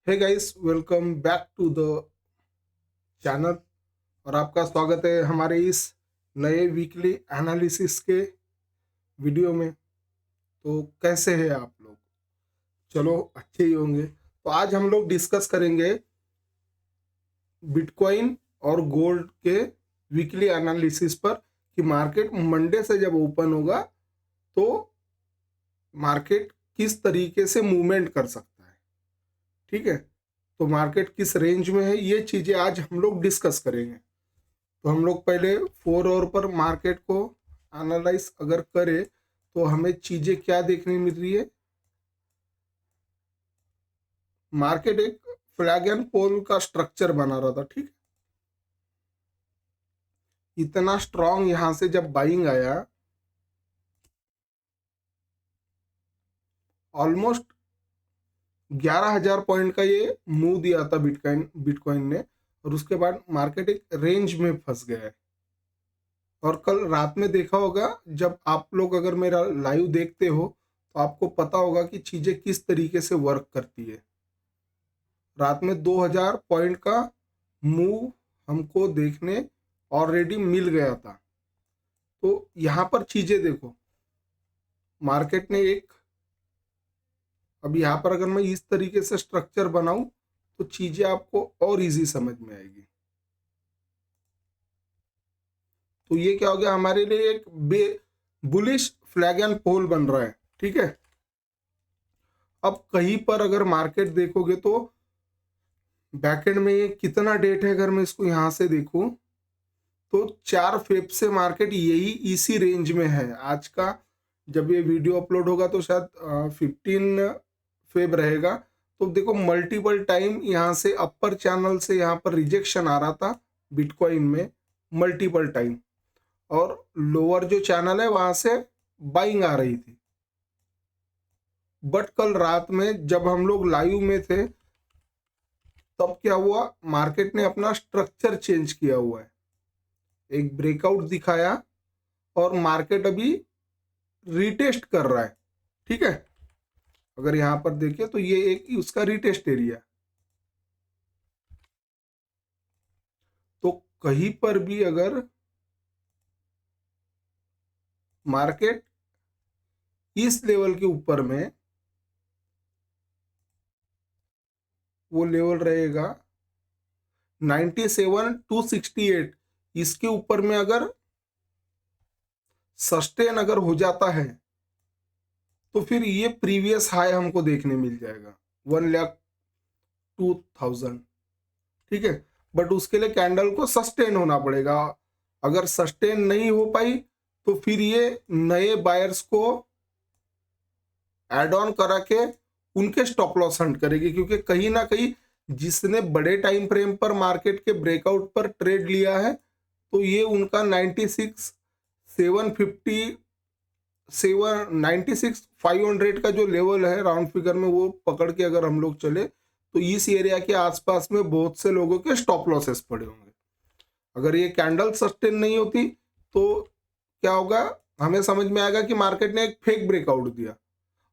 Hey guys, welcome back to the channel. और आपका स्वागत है हमारे इस नए वीकली एनालिसिस के वीडियो में। तो कैसे हैं आप लोग? चलो, अच्छे ही होंगे। तो आज हम लोग डिस्कस करेंगे बिटकॉइन और गोल्ड के वीकली एनालिसिस पर कि मार्केट मंडे से जब ओपन होगा तो मार्केट किस तरीके से मूवमेंट कर सकता है। ठीक है, तो मार्केट किस रेंज में है, ये चीज़ें आज हम लोग डिस्कस करेंगे। तो हम लोग पहले 4 आवर पर मार्केट को एनालाइज अगर करें तो हमें चीज़ें क्या देखने मिल रही है। मार्केट एक फ्लैग एंड पोल का स्ट्रक्चर बना रहा था। ठीक, इतना स्ट्रांग यहाँ से जब बाइंग आया, ऑलमोस्ट 11,000 पॉइंट का ये मूव दिया था बिटकॉइन ने। और उसके बाद मार्केट एक रेंज में फंस गया है। और कल रात में देखा होगा, जब आप लोग अगर मेरा लाइव देखते हो तो आपको पता होगा कि चीज़ें किस तरीके से वर्क करती है। रात में 2,000 पॉइंट का मूव हमको देखने ऑलरेडी मिल गया था। तो यहाँ पर चीज़ें देखो, मार्केट ने एक, अब यहाँ पर अगर मैं इस तरीके से स्ट्रक्चर बनाऊं तो चीज़ें आपको और इजी समझ में आएगी। तो ये क्या हो गया, हमारे लिए एक बुलिश फ्लैग एंड पोल बन रहा है। ठीक है, अब कहीं पर अगर मार्केट देखोगे तो बैकएंड में ये कितना डेट है, अगर मैं इसको यहाँ से देखूं तो 4 फेब से मार्केट यही इसी रेंज में है। आज का जब ये वीडियो अपलोड होगा तो शायद 15 फेब रहेगा। तो देखो, मल्टीपल टाइम यहाँ से अपर चैनल से यहाँ पर रिजेक्शन आ रहा था बिटकॉइन में, मल्टीपल टाइम। और लोअर जो चैनल है वहां से बाइंग आ रही थी। बट कल रात में जब हम लोग लाइव में थे तब क्या हुआ, मार्केट ने अपना स्ट्रक्चर चेंज किया हुआ है, एक ब्रेकआउट दिखाया और मार्केट अभी रीटेस्ट कर रहा है। ठीक है, अगर यहां पर देखें तो ये एक उसका रीटेस्ट एरिया। तो कहीं पर भी अगर मार्केट इस लेवल के ऊपर में, वो लेवल रहेगा 97,268, इसके ऊपर में अगर सस्टेन अगर हो जाता है तो फिर ये प्रीवियस हाई हमको देखने मिल जाएगा 1,02,000। ठीक है, बट उसके लिए कैंडल को सस्टेन होना पड़ेगा। अगर सस्टेन नहीं हो पाई तो फिर ये नए बायर्स को एड ऑन करा के उनके स्टॉप लॉस हंट करेगी, क्योंकि कहीं ना कहीं जिसने बड़े टाइम फ्रेम पर मार्केट के ब्रेकआउट पर ट्रेड लिया है तो ये उनका 96,500 का जो लेवल है राउंड फिगर में, वो पकड़ के अगर हम लोग चले तो इस एरिया के आसपास में बहुत से लोगों के स्टॉप लॉसेस पड़े होंगे। अगर ये कैंडल सस्टेन नहीं होती तो क्या होगा, हमें समझ में आएगा कि मार्केट ने एक फेक ब्रेकआउट दिया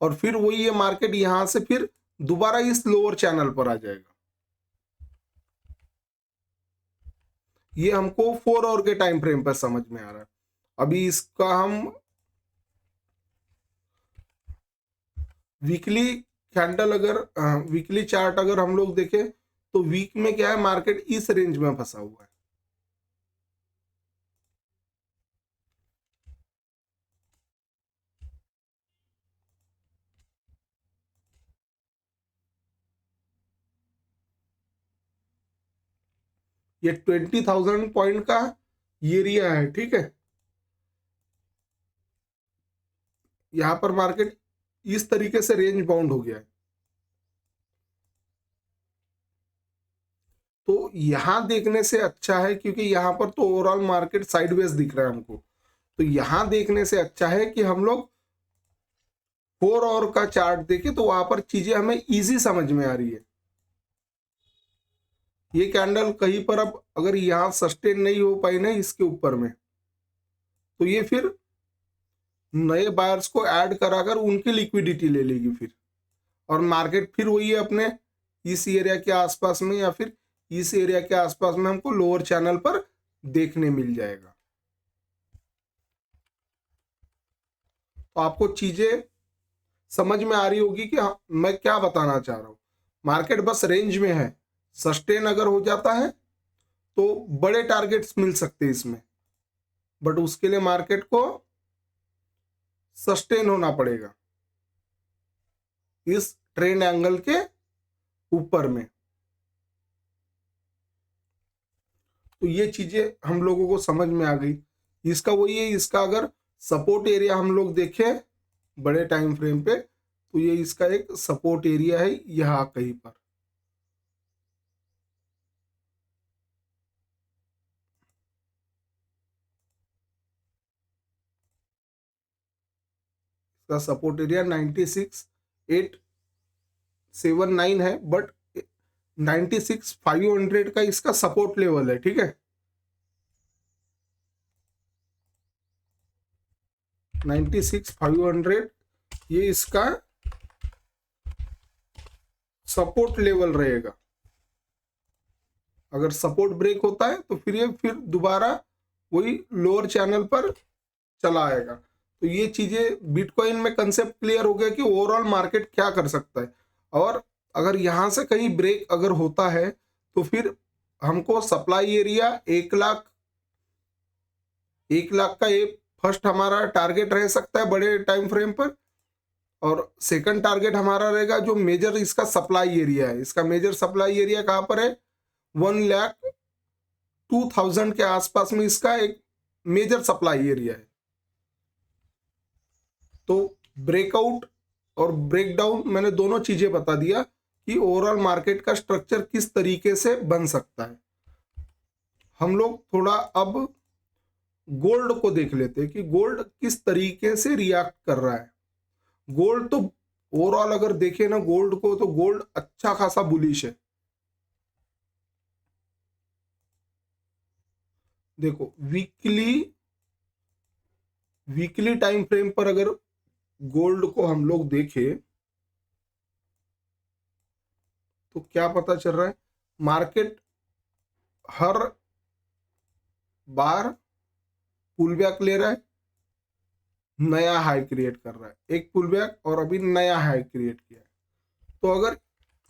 और फिर वही ये मार्केट यहां से फिर दोबारा इस लोअर चैनल पर आ जाएगा। ये हमको 4 आवर के टाइम फ्रेम पर समझ में आ रहा है। अभी इसका हम वीकली कैंडल अगर वीकली चार्ट अगर हम लोग देखें तो वीक में क्या है, मार्केट इस रेंज में फंसा हुआ है। ये 20,000 पॉइंट का एरिया है। ठीक है, यहां पर मार्केट इस तरीके से रेंज बाउंड हो गया है। तो यहां देखने से अच्छा है, क्योंकि यहां पर तो ओवरऑल मार्केट साइडवेज दिख रहा है हमको। तो यहां देखने से अच्छा है कि हम लोग 4 आवर का चार्ट देखें, तो वहां पर चीजें हमें इजी समझ में आ रही है। ये कैंडल कहीं पर अब अगर यहां सस्टेन नहीं हो पाई ना इसके ऊपर में, तो ये फिर नए बायर्स को ऐड कराकर उनकी लिक्विडिटी ले लेगी फिर, और मार्केट फिर वही है अपने इस एरिया के आसपास में या फिर इस एरिया के आसपास में हमको लोअर चैनल पर देखने मिल जाएगा। तो आपको चीजें समझ में आ रही होगी कि मैं क्या बताना चाह रहा हूं। मार्केट बस रेंज में है, सस्टेन अगर हो जाता है तो बड़े टारगेट्स मिल सकते हैं इसमें, बट उसके लिए मार्केट को सस्टेन होना पड़ेगा इस ट्रेंड एंगल के ऊपर में। तो ये चीजें हम लोगों को समझ में आ गई। इसका वही है, इसका अगर सपोर्ट एरिया हम लोग देखें बड़े टाइम फ्रेम पे, तो ये इसका एक सपोर्ट एरिया है यहां कहीं पर। इसका सपोर्ट एरिया 96,879 है, बट 96,500 का इसका सपोर्ट लेवल है, ठीक है। 96,500 ये इसका सपोर्ट लेवल रहेगा। अगर सपोर्ट ब्रेक होता है तो फिर ये फिर दोबारा वही लोअर चैनल पर चला आएगा। तो ये चीजें बिटकॉइन में कंसेप्ट क्लियर हो गया कि ओवरऑल मार्केट क्या कर सकता है। और अगर यहां से कहीं ब्रेक अगर होता है तो फिर हमको सप्लाई एरिया 1 लाख का ये फर्स्ट हमारा टारगेट रह सकता है बड़े टाइम फ्रेम पर। और सेकंड टारगेट हमारा रहेगा जो मेजर इसका सप्लाई एरिया है। इसका मेजर सप्लाई एरिया कहां पर है? 1,02,000 के आसपास में इसका एक मेजर सप्लाई एरिया है। तो ब्रेकआउट और ब्रेकडाउन मैंने दोनों चीजें बता दिया कि ओवरऑल मार्केट का स्ट्रक्चर किस तरीके से बन सकता है। हम लोग थोड़ा अब गोल्ड को देख लेते हैं कि गोल्ड किस तरीके से रिएक्ट कर रहा है। गोल्ड तो ओवरऑल अगर देखें ना गोल्ड को, तो गोल्ड अच्छा खासा बुलिश है। देखो वीकली टाइम फ्रेम पर अगर गोल्ड को हम लोग देखें तो क्या पता चल रहा है, मार्केट हर बार पुल बैक ले रहा है, नया हाई क्रिएट कर रहा है, एक पुल बैक और अभी नया हाई क्रिएट किया है। तो अगर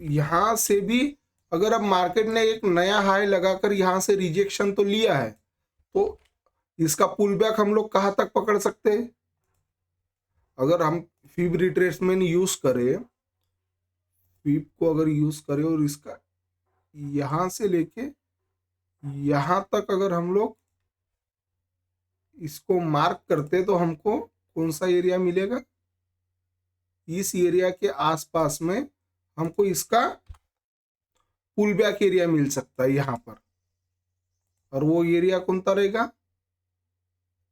यहां से भी अगर अब मार्केट ने एक नया हाई लगाकर यहां से रिजेक्शन तो लिया है, तो इसका पुल बैक हम लोग कहां तक पकड़ सकते हैं? अगर हम फीब रिट्रेसमेंट यूज करें, फीब को अगर यूज करें और इसका यहां से लेके यहां तक अगर हम लोग इसको मार्क करते तो हमको कौन सा एरिया मिलेगा? इस एरिया के आसपास में हमको इसका पुल बैक एरिया मिल सकता है यहां पर। और वो एरिया कौन सा रहेगा?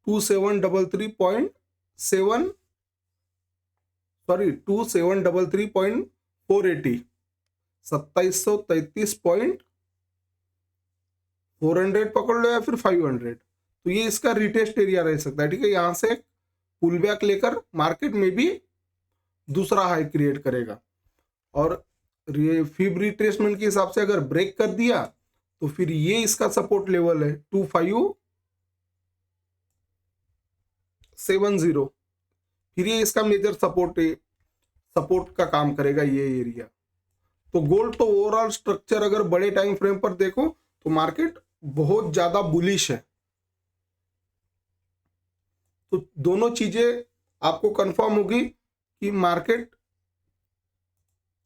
2733.7 सॉरी 2733.480, 2733.400 पकड़ लो या फिर 500। तो ये इसका रिटेस्ट एरिया रह सकता है, ठीक है। यहां से पुल बैक लेकर मार्केट में भी दूसरा हाई क्रिएट करेगा। और फीब रिट्रेसमेंट के हिसाब से अगर ब्रेक कर दिया तो फिर ये इसका सपोर्ट लेवल है 2570। फिर ये इसका मेजर सपोर्ट का काम करेगा ये एरिया। तो गोल्ड तो ओवरऑल स्ट्रक्चर अगर बड़े टाइम फ्रेम पर देखो तो मार्केट बहुत ज्यादा बुलिश है। तो दोनों चीजें आपको कंफर्म होगी कि मार्केट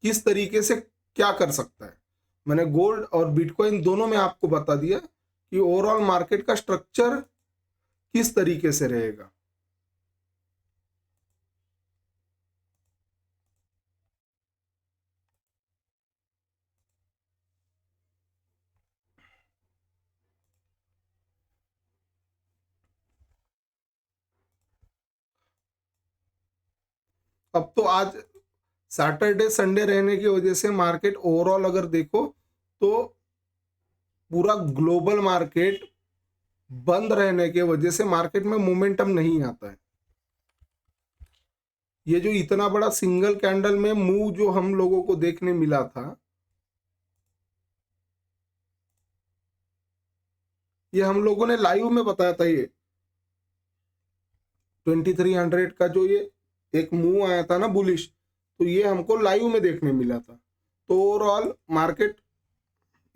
किस तरीके से क्या कर सकता है। मैंने गोल्ड और बिटकॉइन दोनों में आपको बता दिया कि ओवरऑल मार्केट का स्ट्रक्चर किस तरीके से रहेगा। अब तो आज सैटरडे संडे रहने की वजह से मार्केट ओवरऑल अगर देखो तो पूरा ग्लोबल मार्केट बंद रहने की वजह से मार्केट में मोमेंटम नहीं आता है। ये जो इतना बड़ा सिंगल कैंडल में मूव जो हम लोगों को देखने मिला था, ये हम लोगों ने लाइव में बताया था। ये 2300 का जो ये एक मूव आया था ना बुलिश, तो ये हमको लाइव में देखने मिला था। तो ओवरऑल मार्केट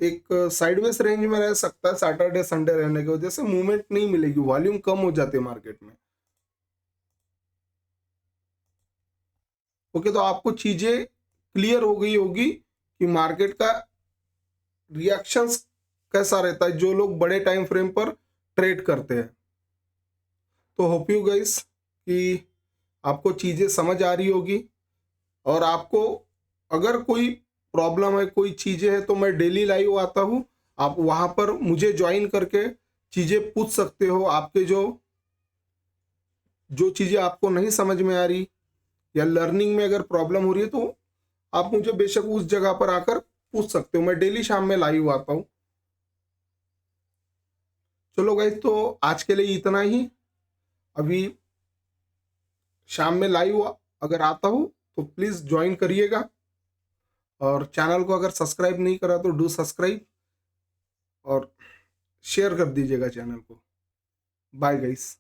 एक साइडवेज रेंज में रह सकता है सैटरडे संडे रहने की वजह से, मूवमेंट नहीं मिलेगी, वॉल्यूम कम हो जाती है मार्केट में। ओके, तो आपको चीजें क्लियर हो गई होगी कि मार्केट का रिएक्शंस कैसा रहता है जो लोग बड़े टाइम फ्रेम पर ट्रेड करते हैं। तो होप यू गाइस कि आपको चीजें समझ आ रही होगी, और आपको अगर कोई प्रॉब्लम है, कोई चीजें है, तो मैं डेली लाइव आता हूँ। आप वहां पर मुझे ज्वाइन करके चीजें पूछ सकते हो। आपके जो जो चीजें आपको नहीं समझ में आ रही या लर्निंग में अगर प्रॉब्लम हो रही है, तो आप मुझे बेशक उस जगह पर आकर पूछ सकते हो। मैं डेली शाम में लाइव आता हूँ। चलो गाइस, तो आज के लिए इतना ही। अभी शाम में लाइव अगर आता हूँ तो प्लीज ज्वाइन करिएगा, और चैनल को अगर सब्सक्राइब नहीं करा तो डू सब्सक्राइब, और शेयर कर दीजिएगा चैनल को। Bye guys.